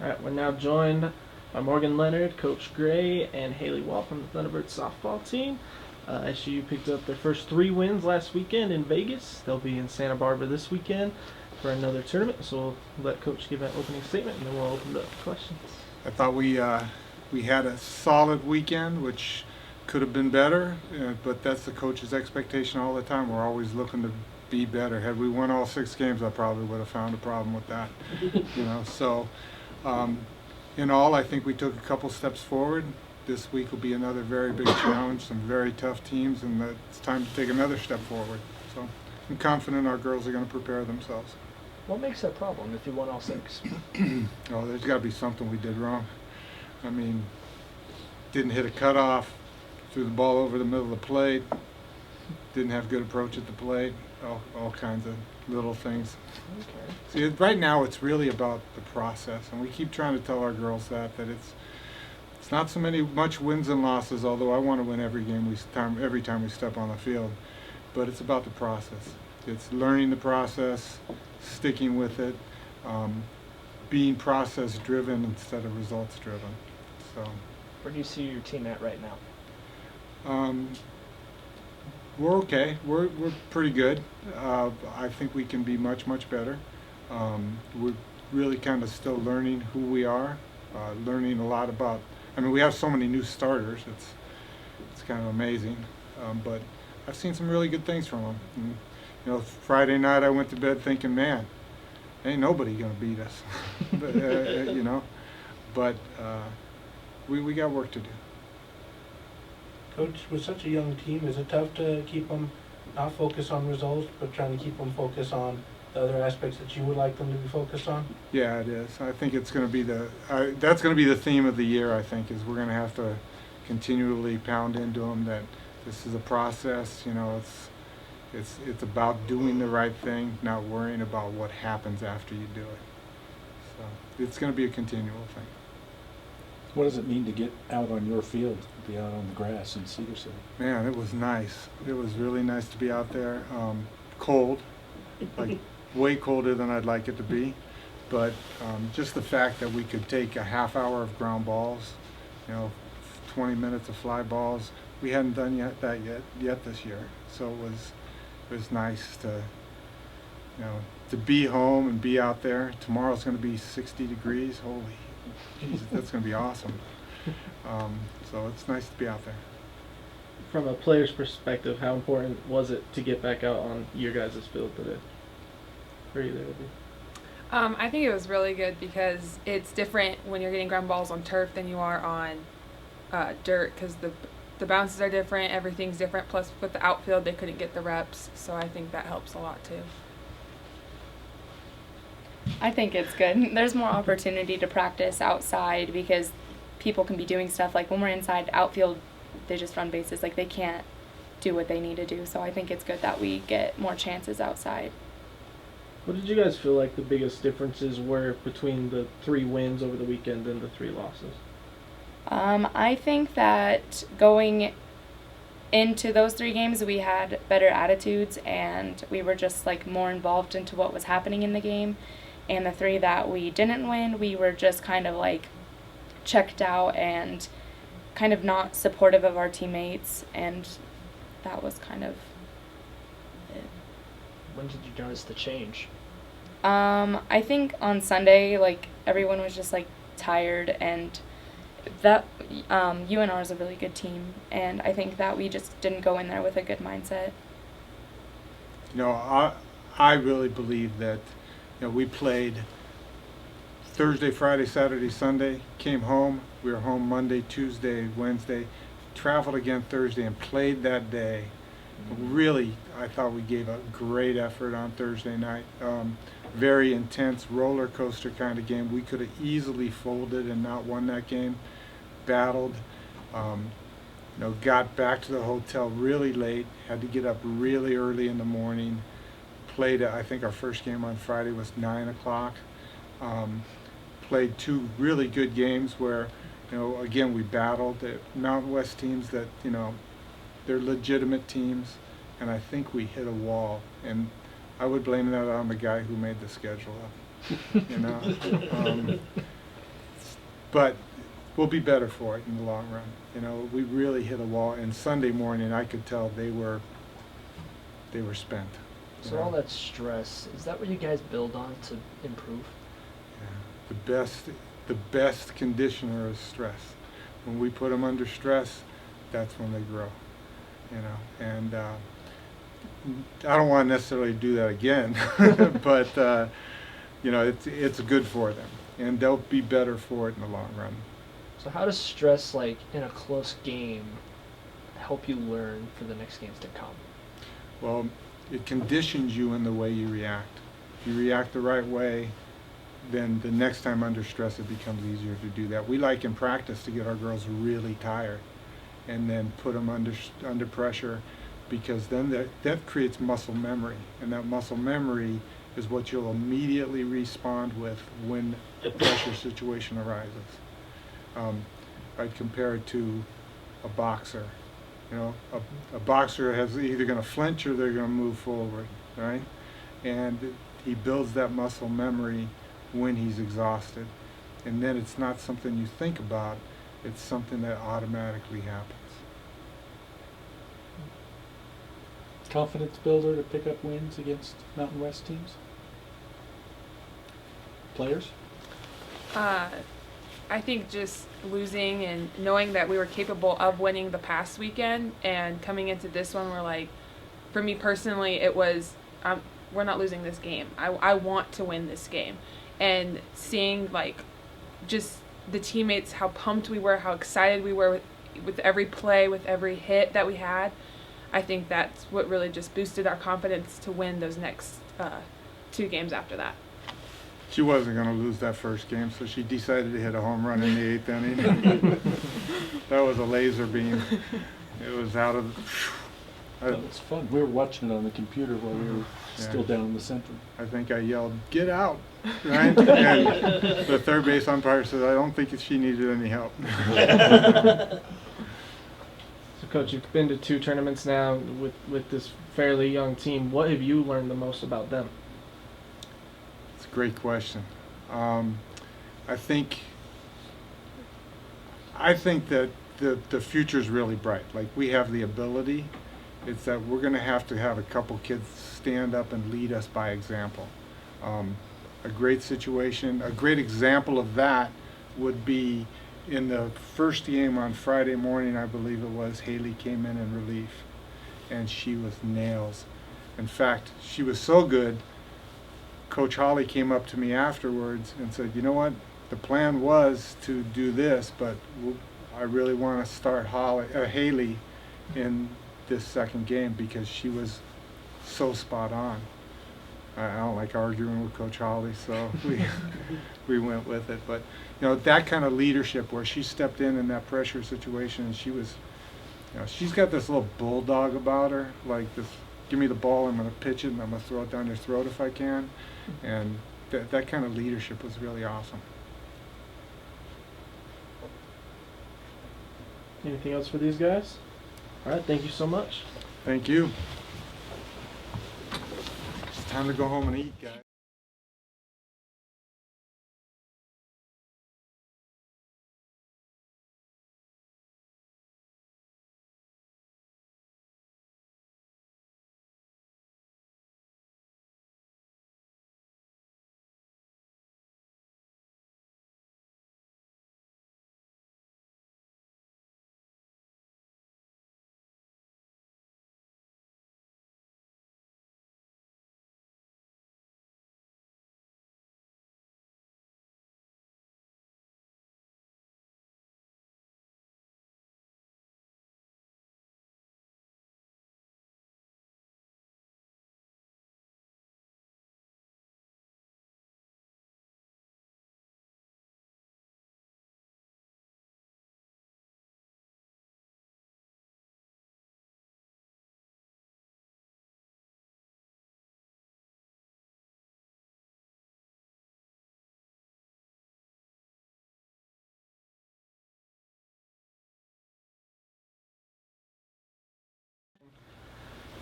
All right, we're now joined by Morgan Leonard, Coach Gray, and Haley Wall from the Thunderbird softball team. SU picked up their first 3 wins last weekend in Vegas. They'll be in Santa Barbara this weekend for another tournament. So we'll let Coach give an opening statement, and then we'll open it up for questions. I thought we had a solid weekend, which could have been better, but that's the coach's expectation all the time. We're always looking to be better. Had we won all 6 games, I probably would have found a problem with that. So in all, I think we took a couple steps forward. This week will be another very big challenge, some very tough teams, and it's time to take another step forward. So I'm confident our girls are going to prepare themselves. What makes that problem if you won all 6? Oh, there's got to be something we did wrong. I mean, didn't hit a cutoff, threw the ball over the middle of the plate, didn't have good approach at the plate, all kinds of little things. Okay. See, right now it's really about the process, and we keep trying to tell our girls that it's not so much wins and losses, although I want to win every time we step on the field, but it's about the process. It's learning the process, sticking with it, being process driven instead of results driven. So Where do you see your team at right now? we're okay. We're pretty good. I think we can be much better. We're really kind of still learning who we are, learning a lot about. I mean, we have so many new starters. It's kind of amazing. But I've seen some really good things from them. And, Friday night I went to bed thinking, man, ain't nobody gonna beat us. But we got work to do. Coach, with such a young team, is it tough to keep them not focused on results, but trying to keep them focused on the other aspects that you would like them to be focused on? Yeah, it is. I think it's going to be that's going to be the theme of the year. I think is we're going to have to continually pound into them that this is a process. It's about doing the right thing, not worrying about what happens after you do it. So it's going to be a continual thing. What does it mean to get out on your field, to be out on the grass in Cedar City? Man, it was nice. It was really nice to be out there. Cold, like way colder than I'd like it to be. But just the fact that we could take a half hour of ground balls, 20 minutes of fly balls. We hadn't done that yet this year. So it was nice to be home and be out there. Tomorrow's going to be 60 degrees. Holy Jesus, that's going to be awesome. So it's nice to be out there. From a player's perspective, how important was it to get back out on your guys' field today? For either of you? I think it was really good because it's different when you're getting ground balls on turf than you are on dirt, because the bounces are different, everything's different. Plus, with the outfield, they couldn't get the reps, so I think that helps a lot too. I think it's good. There's more opportunity to practice outside because people can be doing stuff like when we're inside outfield, they just run bases. Like they can't do what they need to do. So I think it's good that we get more chances outside. What did you guys feel like the biggest differences were between the 3 wins over the weekend and the 3 losses? I think that going into those 3 games, we had better attitudes and we were just like more involved into what was happening in the game. And the 3 that we didn't win, we were just kind of like checked out and kind of not supportive of our teammates, and that was kind of it. When did you notice the change? I think on Sunday, like everyone was just like tired, and that UNR is a really good team, and I think that we just didn't go in there with a good mindset. I really believe that we played Thursday, Friday, Saturday, Sunday, came home. We were home Monday, Tuesday, Wednesday, traveled again Thursday and played that day. Really, I thought we gave a great effort on Thursday night. Very intense roller coaster kind of game. We could have easily folded and not won that game. Battled, got back to the hotel really late, had to get up really early in the morning. Played, I think our first game on Friday was 9 o'clock. Played 2 really good games where, again, we battled the Mountain West teams that, they're legitimate teams, and I think we hit a wall. And I would blame that on the guy who made the schedule up, but we'll be better for it in the long run. We really hit a wall, and Sunday morning I could tell they were spent. So all that stress, is that what you guys build on to improve? Yeah. The best conditioner is stress. When we put them under stress, that's when they grow, you know. And I don't want to necessarily do that again, but you know, it's good for them, and they'll be better for it in the long run. So how does stress, like in a close game, help you learn for the next games to come? Well, it conditions you in the way you react. If you react the right way, then the next time under stress it becomes easier to do that. We like in practice to get our girls really tired and then put them under pressure, because then that creates muscle memory, and that muscle memory is what you'll immediately respond with when a pressure situation arises. I'd compare it to a boxer. You know, a boxer has either going to flinch or they're going to move forward, right? And he builds that muscle memory when he's exhausted. And then it's not something you think about, it's something that automatically happens. Confidence builder to pick up wins against Mountain West teams? Players? I think just losing and knowing that we were capable of winning the past weekend, and coming into this one, we're like, for me personally, it was, we're not losing this game. I want to win this game. And seeing like just the teammates, how pumped we were, how excited we were with every play, with every hit that we had, I think that's what really just boosted our confidence to win those next 2 games after that. She wasn't going to lose that first game, so she decided to hit a home run in the 8th inning. That was a laser beam. It was out of... That was fun. We were watching it on the computer while we were still down in the center. I think I yelled, "Get out!" Right? And the third base umpire said, "I don't think she needed any help." So, Coach, you've been to 2 tournaments now with this fairly young team. What have you learned the most about them? It's a great question. I think that the future's really bright. Like, we have the ability. It's that we're going to have a couple kids stand up and lead us by example. A great situation, a great example of that would be in the first game on Friday morning, I believe it was, Haley came in relief, and she was nails. In fact, she was so good, Coach Holly came up to me afterwards and said, "You know what, the plan was to do this, but I really want to start Haley in this second game because she was so spot on." I don't like arguing with Coach Holly, so we went with it. But you know, that kind of leadership where she stepped in that pressure situation, and she was, you know, she's got this little bulldog about her, like this. Give me the ball, I'm going to pitch it, and I'm going to throw it down your throat if I can. And that kind of leadership was really awesome. Anything else for these guys? All right, thank you so much. Thank you. It's time to go home and eat, guys.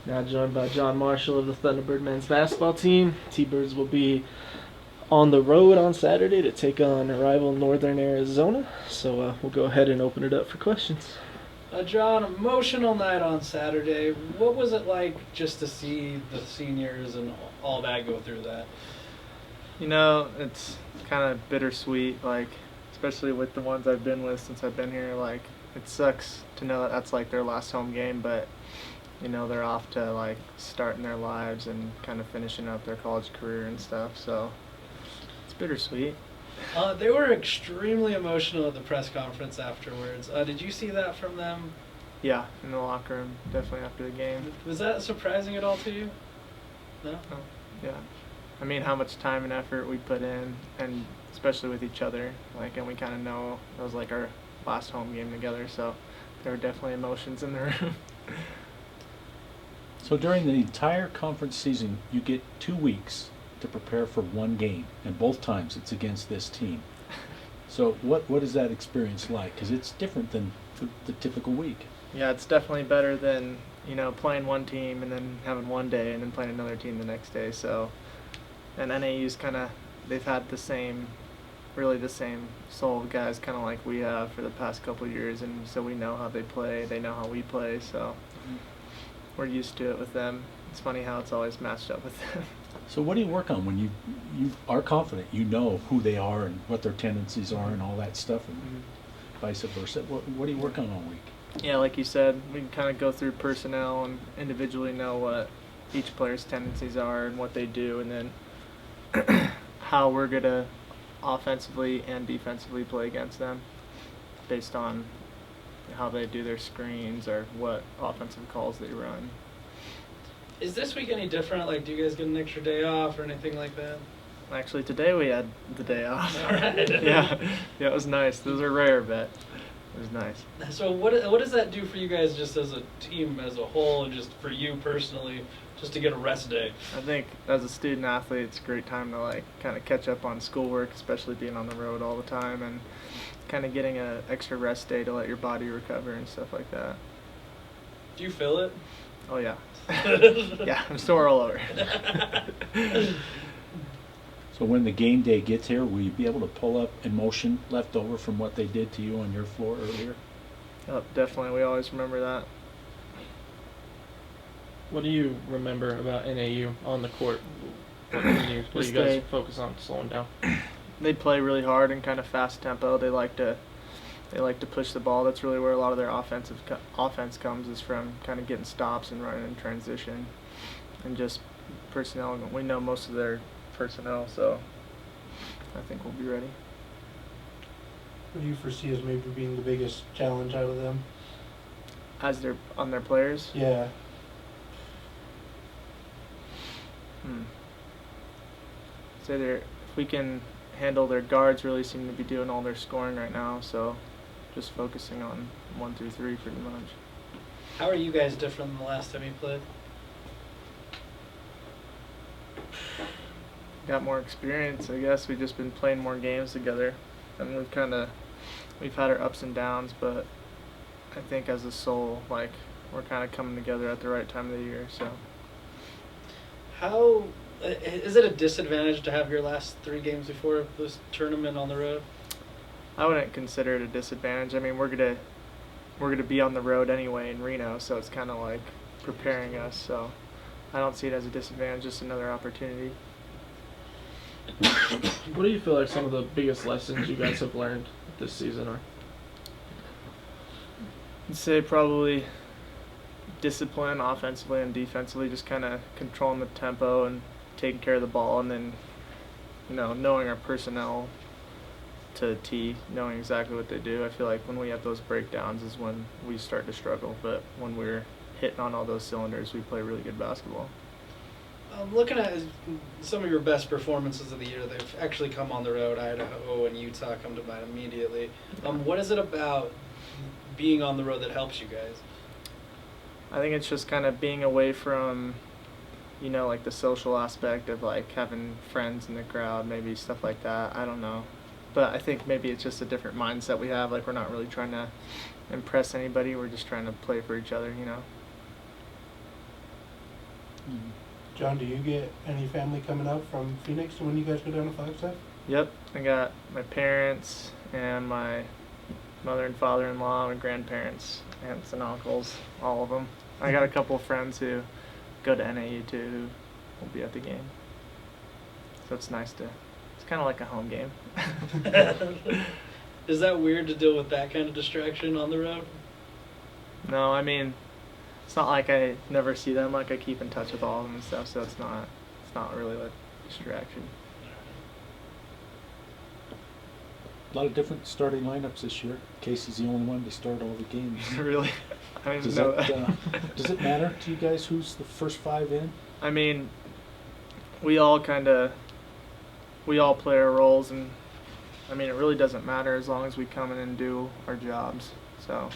Now joined by John Marshall of the Thunderbird men's basketball team. T-Birds will be on the road on Saturday to take on rival Northern Arizona. So we'll go ahead and open it up for questions. John, emotional night on Saturday. What was it like just to see the seniors and all that go through that? You know, it's kind of bittersweet, like, especially with the ones I've been with since I've been here. Like, it sucks to know that that's like their last home game, but you know they're off to like starting their lives and kind of finishing up their college career and stuff. So it's bittersweet. They were extremely emotional at the press conference afterwards. Did you see that from them? Yeah, in the locker room, definitely after the game. Was that surprising at all to you? No? Oh, yeah. I mean, how much time and effort we put in, and especially with each other. Like, and we kind of know it was like our last home game together, so there were definitely emotions in the room. So during the entire conference season, you get 2 weeks to prepare for one game, and both times it's against this team. So what is that experience like? Because it's different than the typical week. Yeah, it's definitely better than, you know, playing one team and then having one day and then playing another team the next day. So, and NAU's kind of, they've had really the same soul of guys kind of like we have for the past couple of years, and so we know how they play, they know how we play, so we're used to it with them. It's funny how it's always matched up with them. So what do you work on when you are confident, you know who they are and what their tendencies are and all that stuff, and vice versa? What do you work on all week? Yeah, like you said, we can kind of go through personnel and individually know what each player's tendencies are and what they do, and then how we're going to offensively and defensively play against them based on how they do their screens or what offensive calls they run. Is this week any different? Like, do you guys get an extra day off or anything like that? Actually, today we had the day off. All right. yeah, it was nice. Those are rare, but it was nice. So what does that do for you guys just as a team as a whole, and just for you personally, just to get a rest day? I think as a student athlete, it's a great time to like kind of catch up on schoolwork, especially being on the road all the time, and kind of getting an extra rest day to let your body recover and stuff like that. Do you feel it? Oh yeah. Yeah, I'm sore all over. So when the game day gets here, will you be able to pull up emotion left over from what they did to you on your floor earlier? Yep, definitely. We always remember that. What do you remember about NAU on the court? What do you guys focus on slowing down? They play really hard and kind of fast tempo. They like to push the ball. That's really where a lot of their offense comes, is from kind of getting stops and running in transition, and just personnel. We know most of their personnel, so I think we'll be ready. What do you foresee as maybe being the biggest challenge out of them? As they're on their players? Yeah. So if we can handle their guards, really seem to be doing all their scoring right now, so just focusing on 1 through 3 pretty much. How are you guys different than the last time you played? Got more experience, I guess. We've just been playing more games together, and we've had our ups and downs, but I think as a soul, like, we're kind of coming together at the right time of the year. So, how is it a disadvantage to have your last 3 games before this tournament on the road? I wouldn't consider it a disadvantage. I mean, we're gonna be on the road anyway in Reno, so it's kind of like preparing us. So I don't see it as a disadvantage, just another opportunity. What do you feel like some of the biggest lessons you guys have learned this season are? I'd say probably discipline offensively and defensively, just kind of controlling the tempo and taking care of the ball, and then, you know, knowing our personnel to a T, knowing exactly what they do. I feel like when we have those breakdowns is when we start to struggle, but when we're hitting on all those cylinders, we play really good basketball. Looking at some of your best performances of the year, they've actually come on the road. Idaho and Utah come to mind immediately. What is it about being on the road that helps you guys? I think it's just kind of being away from, you know, like the social aspect of like having friends in the crowd, maybe stuff like that. I don't know. But I think maybe it's just a different mindset we have. Like, we're not really trying to impress anybody. We're just trying to play for each other, you know. John, do you get any family coming up from Phoenix when you guys go down to Flagstaff? Yep. I got my parents and my mother and father-in-law, my grandparents, aunts and uncles, all of them. I got a couple of friends who go to NAU too, who will be at the game. So it's nice to, it's kind of like a home game. Is that weird to deal with that kind of distraction on the road? No, I mean, it's not like I never see them. Like I keep in touch with all of them and stuff, so it's not really a distraction. A lot of different starting lineups this year. Casey's the only one to start all the games. Really? I didn't Does know that, does it matter to you guys who's the first 5 in? I mean, we all play our roles, and I mean, it really doesn't matter as long as we come in and do our jobs. So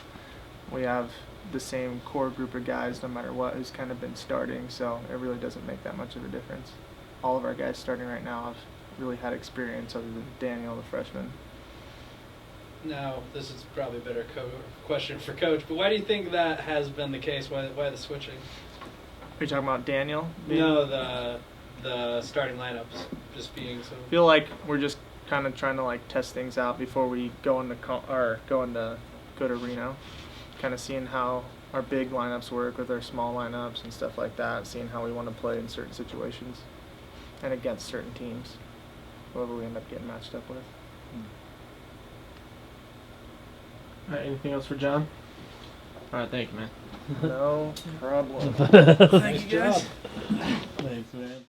we have the same core group of guys no matter what who's kind of been starting, so it really doesn't make that much of a difference. All of our guys starting right now have really had experience other than Daniel, the freshman. Now, this is probably a better question for Coach, but why do you think that has been the case? Why the switching? Are you talking about Daniel? No, the starting lineups just being so. I feel like we're just kind of trying to like test things out before we go to Reno. Kind of seeing how our big lineups work with our small lineups and stuff like that. Seeing how we want to play in certain situations and against certain teams, whoever we end up getting matched up with. All right, anything else for John? All right, thank you, man. No problem. Nice job. Thanks, man.